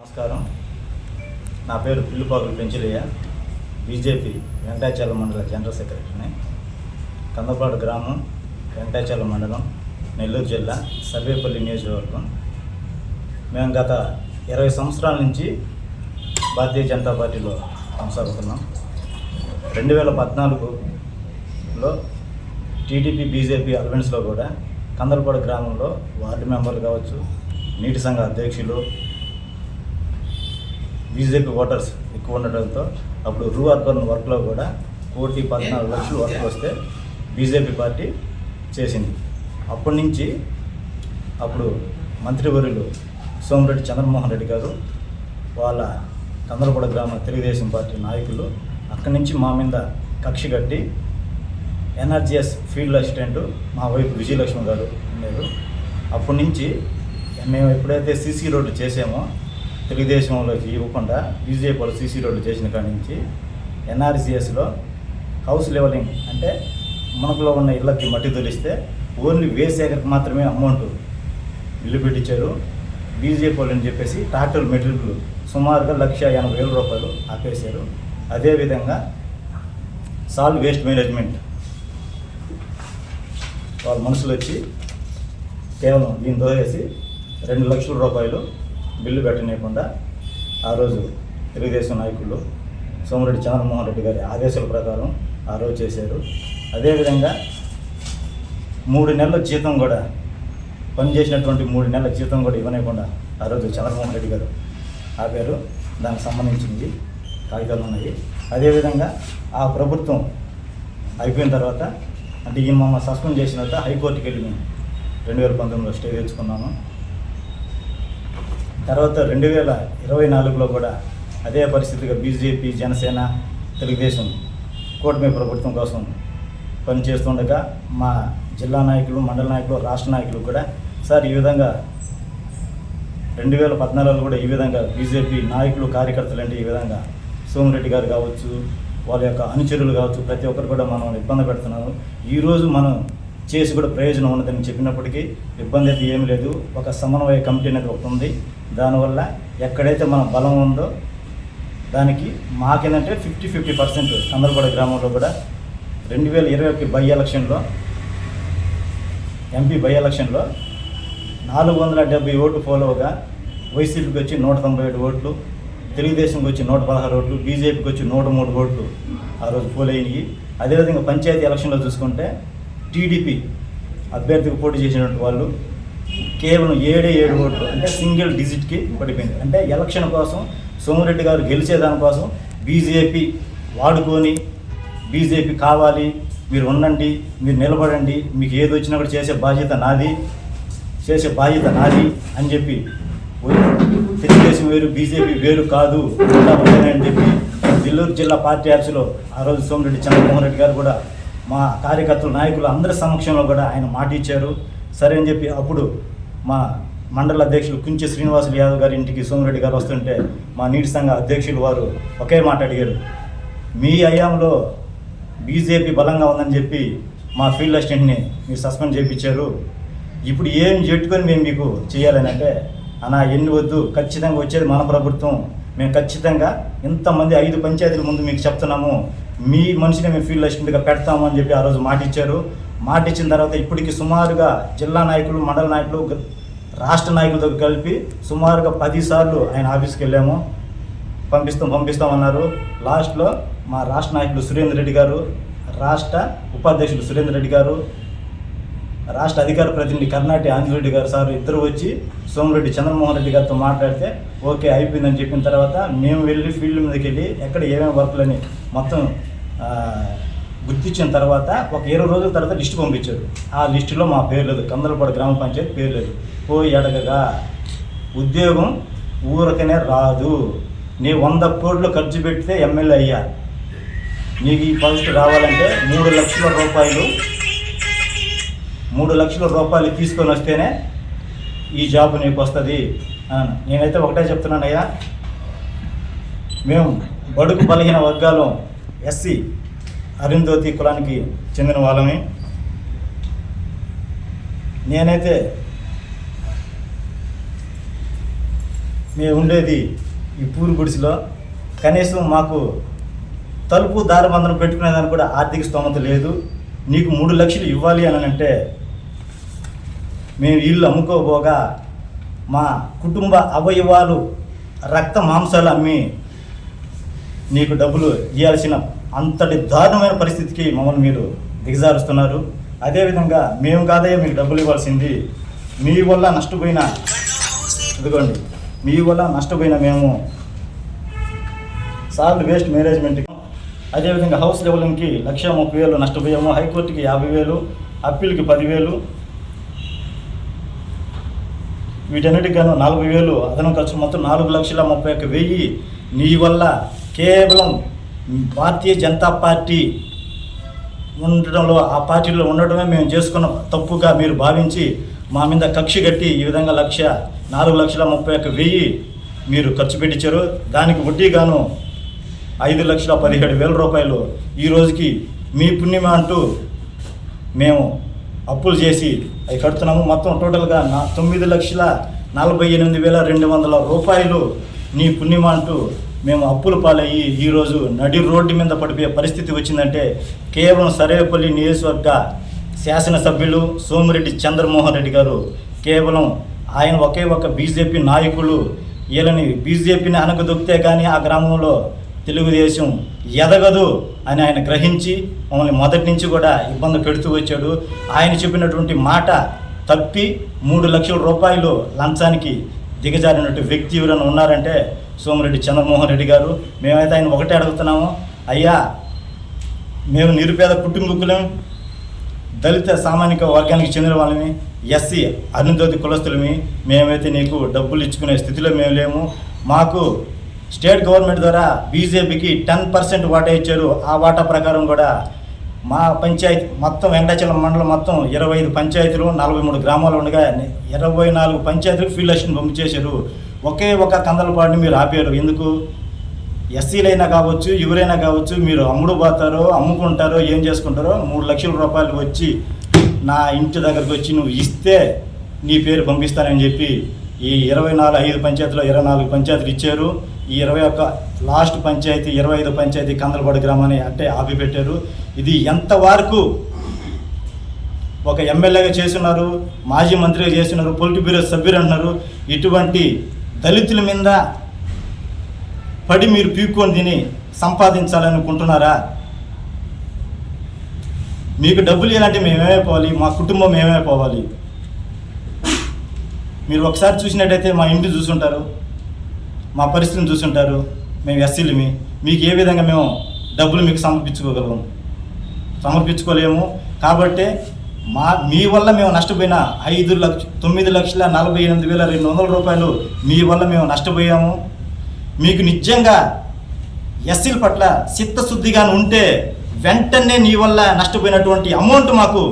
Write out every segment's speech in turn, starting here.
నమస్కారం. నా పేరు పిల్లుపాకులు పెంచలయ్య, బీజేపీ వెంకటాచలం మండల జనరల్ సెక్రటరీని. కందపాడు గ్రామం, వెంకటాచలం మండలం, నెల్లూరు జిల్లా, సర్వేపల్లి నియోజకవర్గం. మేము గత 20 సంవత్సరాల నుంచి భారతీయ జనతా పార్టీలో కొనసాగుతున్నాం. 2014లో టీడీపీ బీజేపీ అలవెన్స్లో కూడా కందలపాడు గ్రామంలో వార్డు మెంబర్లు కావచ్చు, నీటి సంఘ అధ్యక్షులు, బీజేపీ ఓటర్స్ ఎక్కువ ఉండడంతో అప్పుడు రూ అర్బన్ వర్క్లో కూడా 1,14,00,000 వర్క్ వస్తే బీజేపీ పార్టీ చేసింది. అప్పటి నుంచి అప్పుడు మంత్రివర్యులు సోమిరెడ్డి చంద్రమోహన్ రెడ్డి గారు, వాళ్ళ కందలపాడు గ్రామ తెలుగుదేశం పార్టీ నాయకులు అక్కడి నుంచి మా మీద కక్ష కట్టి ఎన్ఆర్జీఎస్ ఫీల్డ్ అసిస్టెంట్ మా వైపు విజయలక్ష్మి గారు ఉన్నారు. అప్పటి నుంచి మేము ఎప్పుడైతే సీసీ రోడ్లు చేసామో తెలుగుదేశంలోకి ఇవ్వకుండా బీజేపీ వాళ్ళు సీసీ రోడ్లు చేసిన కాడి నుంచి ఎన్ఆర్జీఎస్లో హౌస్ లెవెలింగ్ అంటే మనకులో ఉన్న ఇళ్ళకి మట్టి తొలిస్తే ఓన్లీ వేసేకరికి మాత్రమే అమౌంట్ బిల్లు పెట్టించారు. బీజేపీ వాళ్ళు అని చెప్పేసి ట్రాక్టర్ మెటీరియల్ సుమారుగా 1,80,000 రూపాయలు ఆపేశారు. అదేవిధంగా సాల్ట్ వేస్ట్ మేనేజ్మెంట్ వాళ్ళ మనుషులు వచ్చి కేవలం దీంతో వేసి 2,00,000 రూపాయలు బిల్లు పెట్టనీయకుండా ఆ రోజు తెలుగుదేశం నాయకులు సోమిరెడ్డి చంద్రమోహన్ రెడ్డి గారి ఆదేశాల ప్రకారం ఆ రోజు చేశారు. అదేవిధంగా 3 నెలల జీతం కూడా పనిచేసినటువంటి 3 నెలల జీతం కూడా ఇవ్వలేకుండా ఆ రోజు చంద్రమోహన్ రెడ్డి గారు ఆపారు. దానికి సంబంధించింది కాగితాలు ఉన్నాయి. అదేవిధంగా ఆ ప్రభుత్వం అయిపోయిన తర్వాత అంటే ఈ మమ్మల్ని సస్పెండ్ చేసిన తర్వాత హైకోర్టుకి వెళ్ళి మేము 2019లో స్టే తెచ్చుకున్నాము. తర్వాత 2024లో కూడా అదే పరిస్థితిగా బీజేపీ, జనసేన, తెలుగుదేశం కూటమి ప్రభుత్వం కోసం పనిచేస్తుండగా మా జిల్లా నాయకులు, మండల నాయకులు, రాష్ట్ర నాయకులు కూడా సార్ ఈ విధంగా 2014లో కూడా ఈ విధంగా బీజేపీ నాయకులు, కార్యకర్తలు అంటే ఈ విధంగా సోమిరెడ్డి గారు కావచ్చు, వాళ్ళ యొక్క అనుచరులు కావచ్చు, ప్రతి ఒక్కరు కూడా మనం ఇబ్బంది పెడుతున్నాము. ఈరోజు మనం చేసి కూడా ప్రయోజనం ఉన్నదని చెప్పినప్పటికీ ఇబ్బంది అయితే ఏమీ లేదు. ఒక సమన్వయ కమిటీ అనేది ఒకటి ఉంది. దానివల్ల ఎక్కడైతే మన బలం ఉందో దానికి మాకేంటంటే 50% కందలపాడు గ్రామంలో కూడా 2021 బై ఎలక్షన్లో ఎంపీ బై ఎలక్షన్లో 470 ఓట్లు పోలవగా వైసీపీకి వచ్చి 197 ఓట్లు, తెలుగుదేశంకి వచ్చి 116 ఓట్లు, బీజేపీకి వచ్చి 103 ఓట్లు ఆ రోజు పోలైనవి. అదేవిధంగా పంచాయతీ ఎలక్షన్లో చూసుకుంటే టీడీపీ అభ్యర్థికి పోటీ చేసినటువంటి వాళ్ళు కేవలం 7 ఓట్లు అంటే సింగిల్ డిజిట్కి పడిపోయింది. అంటే ఎలక్షన్ కోసం సోమిరెడ్డి గారు గెలిచేదానికోసం బీజేపీ వాడుకొని బీజేపీ కావాలి, మీరు ఉండండి, మీరు నిలబడండి, మీకు ఏది వచ్చినా కూడా చేసే బాధ్యత నాది అని చెప్పి తెలుగుదేశం వేరు, బీజేపీ వేరు కాదు అని చెప్పి నెల్లూరు జిల్లా పార్టీ ఆఫీసులో ఆ రోజు సోమిరెడ్డి చంద్రమోహన్ రెడ్డి గారు కూడా మా కార్యకర్తలు, నాయకులు అందరి సమక్షంలో కూడా ఆయన మాట ఇచ్చారు. సరే అని చెప్పి అప్పుడు మా మండల అధ్యక్షులు కుంచె శ్రీనివాసులు యాదవ్ గారి ఇంటికి సోమిరెడ్డి గారు వస్తుంటే మా నీటి సంఘ అధ్యక్షులు వారు ఒకే మాట అడిగారు, మీ హయాంలో బీజేపీ బలంగా ఉందని చెప్పి మా ఫీల్డ్ అసిస్టెంట్ని మీరు సస్పెండ్ చేయించారు, ఇప్పుడు ఏం చెట్టుకొని మేము మీకు చేయాలని అంటే అన్నా ఎన్ని వద్దు, ఖచ్చితంగా వచ్చేది మన ప్రభుత్వం, మేము ఖచ్చితంగా ఇంతమంది 5 పంచాయతీల ముందు మీకు చెప్తున్నాము, మీ మనిషిని మేము ఫీల్డ్ అసిస్టెంట్గా పెడతాము అని చెప్పి ఆ రోజు మాట ఇచ్చారు. మాట ఇచ్చిన తర్వాత ఇప్పటికి సుమారుగా జిల్లా నాయకులు, మండల నాయకులు, రాష్ట్ర నాయకులతో కలిపి సుమారుగా 10 సార్లు ఆయన ఆఫీస్కి వెళ్ళాము. పంపిస్తామన్నారు. లాస్ట్లో మా రాష్ట్ర నాయకులు సురేందర్ రెడ్డి గారు, రాష్ట్ర ఉపాధ్యక్షులు సురేందర్ రెడ్డి గారు, రాష్ట్ర అధికార ప్రతినిధి కర్ణాటి ఆంజనేయుడు గారు సార్ ఇద్దరు వచ్చి సోమిరెడ్డి చంద్రమోహన్ రెడ్డి గారితో మాట్లాడితే ఓకే అయిపోయిందని చెప్పిన తర్వాత మేము వెళ్ళి ఫీల్డ్ మీదకి వెళ్ళి ఎక్కడ ఏమేమి వర్కులని మొత్తం గుర్తించిన తర్వాత ఒక 20 రోజుల తర్వాత లిస్టు పంపించారు. ఆ లిస్టులో మా పేరు లేదు, కందలపాడు గ్రామ పంచాయతీ పేరు లేదు. పోయి అడగగా ఉద్యోగం ఊరకనే రాదు, నీ 100 కోట్లు ఖర్చు పెడితే ఎమ్మెల్యే అయ్యా, నీకు ఈ పోస్ట్ రావాలంటే 3 లక్షల రూపాయలు తీసుకొని వస్తేనే ఈ జాబ్ నీకు వస్తుంది. నేనైతే ఒకటే చెప్తున్నానయ్యా, మేము బడుగు బలహీన వర్గాలు ఎస్సీ అరుంధోతి కులానికి చెందిన వాళ్ళమే. నేనైతే మేము ఉండేది ఈ పూరి గుడిసెలో. కనీసం మాకు తలుపు దారబంధనం పెట్టుకునేదానికి కూడా ఆర్థిక స్తోమత లేదు. నీకు 3 లక్షలు ఇవ్వాలి అని అంటే మేము ఇల్లు అమ్ముకోబోగా మా కుటుంబ అవయవాలు రక్త మాంసాలు అమ్మి నీకు డబ్బులు ఇవ్వాల్సిన అంతటి దారుణమైన పరిస్థితికి మమ్మల్ని మీరు దిగజారుస్తున్నారు. అదేవిధంగా మేము కాదయ్యా మీకు డబ్బులు ఇవ్వాల్సింది, మీ వల్ల నష్టపోయిన ఇదిగోండి మీ వల్ల నష్టపోయిన మేము సాల్ట్ వేస్ట్ మేనేజ్మెంట్కి, అదేవిధంగా హౌస్ లెవెలింగ్కి 1,30,000 నష్టపోయాము, హైకోర్టుకి 50,000, అప్పీల్కి 10,000, వీటన్నిటికి గాను 40,000 అదనం ఖర్చు, మొత్తం 4,31,000 నీ వల్ల కేవలం భారతీయ జనతా పార్టీ ఉండడంలో ఆ పార్టీలో ఉండడమే మేము చేసుకున్న తప్పుగా మీరు భావించి మా మీద కక్ష కట్టి ఈ విధంగా 4,31,000 మీరు ఖర్చు పెట్టించారు. దానికి వడ్డీగాను 5,17,000 రూపాయలు ఈ రోజుకి మీ పుణ్యమ అంటూ మేము అప్పులు చేసి అవి కడుతున్నాము. మొత్తం టోటల్గా 9,48,200 రూపాయలు నీ పుణ్యమ అంటూ మేము అప్పుల పాలయ్యి ఈరోజు నడి రోడ్డు మీద పడిపోయే పరిస్థితి వచ్చిందంటే కేవలం సర్వేపల్లి నియోజకవర్గ శాసనసభ్యులు సోమిరెడ్డి చంద్రమోహన్ రెడ్డి గారు, కేవలం ఆయన ఒకే ఒక బీజేపీ నాయకులు వీళ్ళని బీజేపీని అనగదొక్కితే కానీ ఆ గ్రామంలో తెలుగుదేశం ఎదగదు అని ఆయన గ్రహించి మమ్మల్ని మొదటి నుంచి కూడా ఇబ్బంది పెడుతూ వచ్చాడు. ఆయన చెప్పినటువంటి మాట తప్పి 3 లక్షల రూపాయలు లంచానికి దిగజారినట్టు వ్యక్తి ఎవరైనా ఉన్నారంటే సోమిరెడ్డి చంద్రమోహన్ రెడ్డి గారు. మేమైతే ఆయన ఒకటే అడుగుతున్నాము, అయ్యా మేము నిరుపేద కుటుంబకులం, దళిత సామాజిక వర్గానికి చెందిన వాళ్ళని, ఎస్సీ అరుంధతి కులస్తులమి, మేమైతే నీకు డబ్బులు ఇచ్చుకునే స్థితిలో మేము లేము. మాకు స్టేట్ గవర్నమెంట్ ద్వారా బీజేపీకి 10% వాటా ఇచ్చారు. ఆ వాటా ప్రకారం కూడా మా పంచాయతీ మొత్తం వెంకటాచలం మండలం మొత్తం 25 పంచాయతీలు 43 గ్రామాలు ఉండగా 24 పంచాయతీలకు ఫీల్డ్ అసిస్టెంట్ పంపించేశారు. ఒకే ఒక కందలపాడుని మీరు ఆపారు. ఎందుకు? ఎస్సీలైనా కావచ్చు, ఎవరైనా కావచ్చు, మీరు అమ్ముడు పోతారో అమ్ముకుంటారో ఏం చేసుకుంటారో 3 లక్షల రూపాయలు వచ్చి నా ఇంటి దగ్గరకు వచ్చి నువ్వు ఇస్తే నీ పేరు పంపిస్తానని చెప్పి ఈ 5 పంచాయతీలో 24 పంచాయతీలు ఇచ్చారు. ఈ 21 లాస్ట్ పంచాయతీ 25 పంచాయతీ కందలపాడు గ్రామాన్ని అంటే ఆపిపెట్టారు. ఇది ఎంతవరకు ఒక ఎమ్మెల్యేగా చేస్తున్నారు, మాజీ మంత్రిగా చేస్తున్నారు, పొలిటిక్ బ్యూరో సభ్యులు అంటున్నారు. ఇటువంటి దళితుల మీద పడి మీరు పీక్కొని తిని సంపాదించాలనుకుంటున్నారా? మీకు డబ్బులు ఇవ్వాలంటే మేమేమైపోవాలి, మా కుటుంబం ఏమైపోవాలి? మీరు ఒకసారి చూసినట్టయితే మా ఇంటిని చూసుంటారు, మా పరిస్థితిని చూసుంటారు. మేము ఎస్సీలమి, మీకు ఏ విధంగా మేము డబ్బులు మీకు సమర్పించుకోలేము. కాబట్టి మీ వల్ల మేము నష్టపోయిన 9,48,200 రూపాయలు మీ వల్ల మేము నష్టపోయాము. మీకు నిజంగా ఎస్సీల పట్ల చిత్తశుద్ధిగా ఉంటే వెంటనే నీ వల్ల నష్టపోయినటువంటి అమౌంట్ మాకు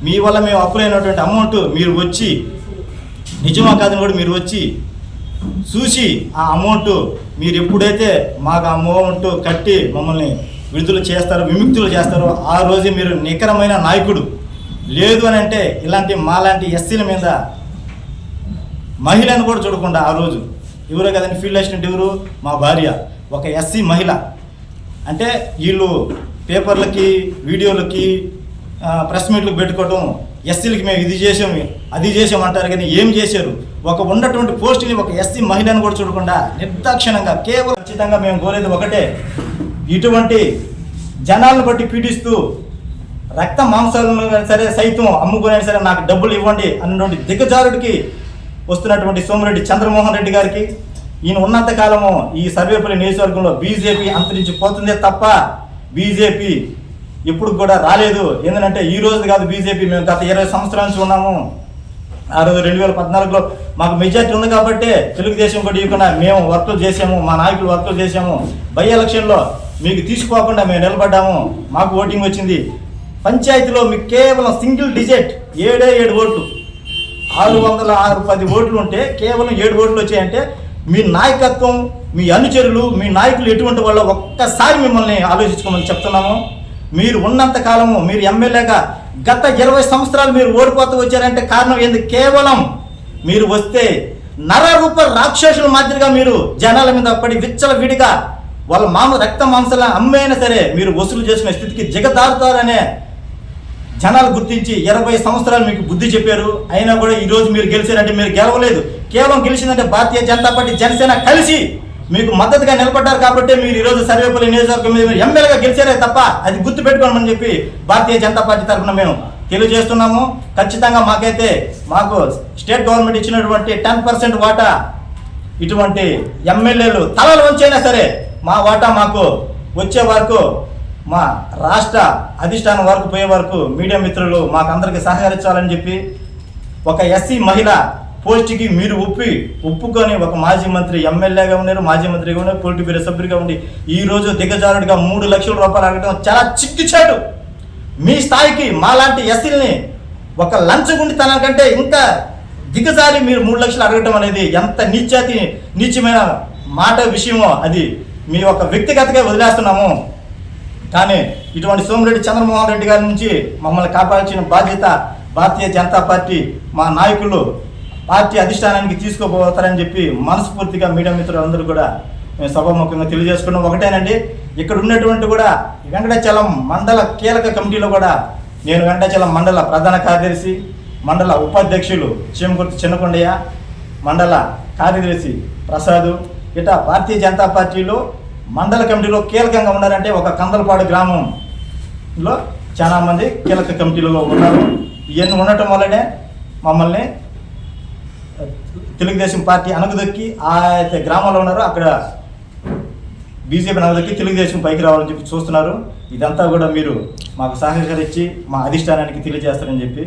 మీ వల్ల మేము అప్పులైనటువంటి అమౌంట్ మీరు వచ్చి నిజమా కాదని కూడా మీరు వచ్చి చూసి ఆ అమౌంట్ మీరు ఎప్పుడైతే మాకు ఆ అమౌంట్ కట్టి మమ్మల్ని విడుదల చేస్తారో, విముక్తులు చేస్తారో ఆ రోజే మీరు నికరమైన నాయకుడు. లేదు అని అంటే ఇలాంటి మాలాంటి ఎస్సీల మీద మహిళను కూడా చూడకుండా ఆ రోజు ఎవరో కదండి ఫీల్డ్ అసిస్టెంట్ ఎవరు? మా భార్య, ఒక ఎస్సీ మహిళ. అంటే వీళ్ళు పేపర్లకి వీడియోలకి ప్రెస్ మీట్లకు పెట్టుకోవడం, ఎస్సీలకి మేము ఇది చేసాము అది చేసామంటారు, కానీ ఏం చేశారు? ఒక ఉన్నటువంటి పోస్టుని ఒక ఎస్సీ మహిళను కూడా చూడకుండా నిర్దాక్షిణంగా కేవలం ఖచ్చితంగా మేము కోరేది ఒకటే, ఇటువంటి జనాలను బట్టి పీడిస్తూ రక్త మాంసాలను సరే సైతం అమ్ముకునే సరే నాకు డబ్బులు ఇవ్వండి అన్నటువంటి దిగజారుడికి వస్తున్నటువంటి సోమిరెడ్డి చంద్రమోహన్ రెడ్డి గారికి, ఈయన ఉన్నంత కాలము ఈ సర్వేపల్లి నియోజకవర్గంలో బీజేపీ అంతరించిపోతుందే తప్ప బీజేపీ ఇప్పుడు కూడా రాలేదు. ఎందుకంటే ఈ రోజు కాదు బీజేపీ, మేము గత 20 సంవత్సరాల నుంచి ఉన్నాము. ఆ రోజు 2014లో మాకు మెజార్టీ ఉంది కాబట్టి తెలుగుదేశం కూడా ఇవ్వకుండా మేము వర్కులు చేసాము, మా నాయకులు వర్కులు చేసాము. బై ఎలక్షన్లో మీకు తీసుకోకుండా మేము నిలబడ్డాము, మాకు ఓటింగ్ వచ్చింది. పంచాయతీలో మీకు కేవలం సింగిల్ డిజిట్ 7 ఓట్లు, 610 ఓట్లు ఉంటే కేవలం 7 ఓట్లు వచ్చాయంటే మీ నాయకత్వం, మీ అనుచరులు, మీ నాయకులు ఎటువంటి వాళ్ళో ఒక్కసారి మిమ్మల్ని ఆలోచించుకోమని చెప్తున్నాము. మీరు ఉన్నంత కాలము మీరు ఎమ్మెల్యేగా గత 20 సంవత్సరాలు మీరు ఓడిపోతూ వచ్చారంటే కారణం ఏంది? కేవలం మీరు వస్తే నరరూప రాక్షసుల మాదిరిగా మీరు జనాల మీద పడి విచ్చల విడిగా వాళ్ళ రక్త మాంసాల అమ్మైనా సరే మీరు వసూలు చేసుకునే స్థితికి దిగదారుతారనే జనాలు గుర్తించి 20 సంవత్సరాలు మీకు బుద్ధి చెప్పారు. అయినా కూడా ఈరోజు మీరు గెలిచారంటే మీరు గెలవలేదు. కేవలం గెలిచిందంటే భారతీయ జనతా పార్టీ జనసేన కలిసి మీకు మద్దతుగా నిలబడ్డారు కాబట్టి మీరు ఈరోజు సర్వేపల్లి నియోజకవర్గం మీద మీరు ఎమ్మెల్యేగా గెలిచారే తప్ప అది గుర్తు పెట్టుకోమని చెప్పి భారతీయ జనతా పార్టీ తరఫున మేము తెలియజేస్తున్నాము. ఖచ్చితంగా మాకు స్టేట్ గవర్నమెంట్ ఇచ్చినటువంటి 10% వాటా ఇటువంటి ఎమ్మెల్యేలు తలలు వంచైనా సరే మా వాటా మాకు వచ్చే వరకు మా రాష్ట్ర అధిష్టానం వరకు పోయే వరకు మీడియా మిత్రులు మాకందరికీ సహకరించాలని చెప్పి ఒక ఎస్సీ మహిళ పోస్ట్కి మీరు ఒప్పుకొని ఒక మాజీ మంత్రి ఎమ్మెల్యేగా ఉన్నారు, మాజీ మంత్రిగా ఉన్నారు, పొలిటి బ్యూరో సభ్యుడిగా ఉండి ఈరోజు దిగజారుడిగా 3 లక్షల రూపాయలు అడగడం చాలా చిక్కుచాడు. మీ స్థాయికి మాలాంటి ఎస్సీలని ఒక లంచగుండితనం కంటే ఇంకా దిగజారి మీరు 3 లక్షలు అడగటం అనేది ఎంత నీచమైన మాట విషయమో అది మీ ఒక వ్యక్తిగతంగా వదిలేస్తున్నాము. కానీ ఇటువంటి సోమిరెడ్డి చంద్రమోహన్ రెడ్డి గారి నుంచి మమ్మల్ని కాపాడాల్సిన బాధ్యత భారతీయ జనతా పార్టీ మా నాయకులు పార్టీ అధిష్టానానికి తీసుకోబోతారని చెప్పి మనస్ఫూర్తిగా మీడియా మిత్రులందరూ కూడా మేము సభాముఖంగా తెలియజేసుకున్నాం. ఒకటేనండి, ఇక్కడ ఉన్నటువంటి కూడా వెంకటాచలం మండల కీలక కమిటీలో కూడా నేను వెంకటాచలం మండల ప్రధాన కార్యదర్శి, మండల ఉపాధ్యక్షులు చీమకుర్తి చిన్నకొండయ్య, మండల కార్యదర్శి ప్రసాద్ ఇట్లా భారతీయ జనతా పార్టీలో మండల కమిటీలో కీలకంగా ఉన్నారంటే ఒక కందలపాడు గ్రామంలో చాలా మంది కీలక కమిటీలో ఉన్నారు. ఇవన్నీ ఉండటం వల్లనే మమ్మల్ని తెలుగుదేశం పార్టీ అనగదొక్కి ఆ గ్రామంలో ఉన్నారు అక్కడ బీజేపీ అనగదొక్కి తెలుగుదేశం పైకి రావాలని చెప్పి చూస్తున్నారు. ఇదంతా కూడా మీరు మాకు సహకరించి మా అధిష్టానానికి తెలియజేస్తారని చెప్పి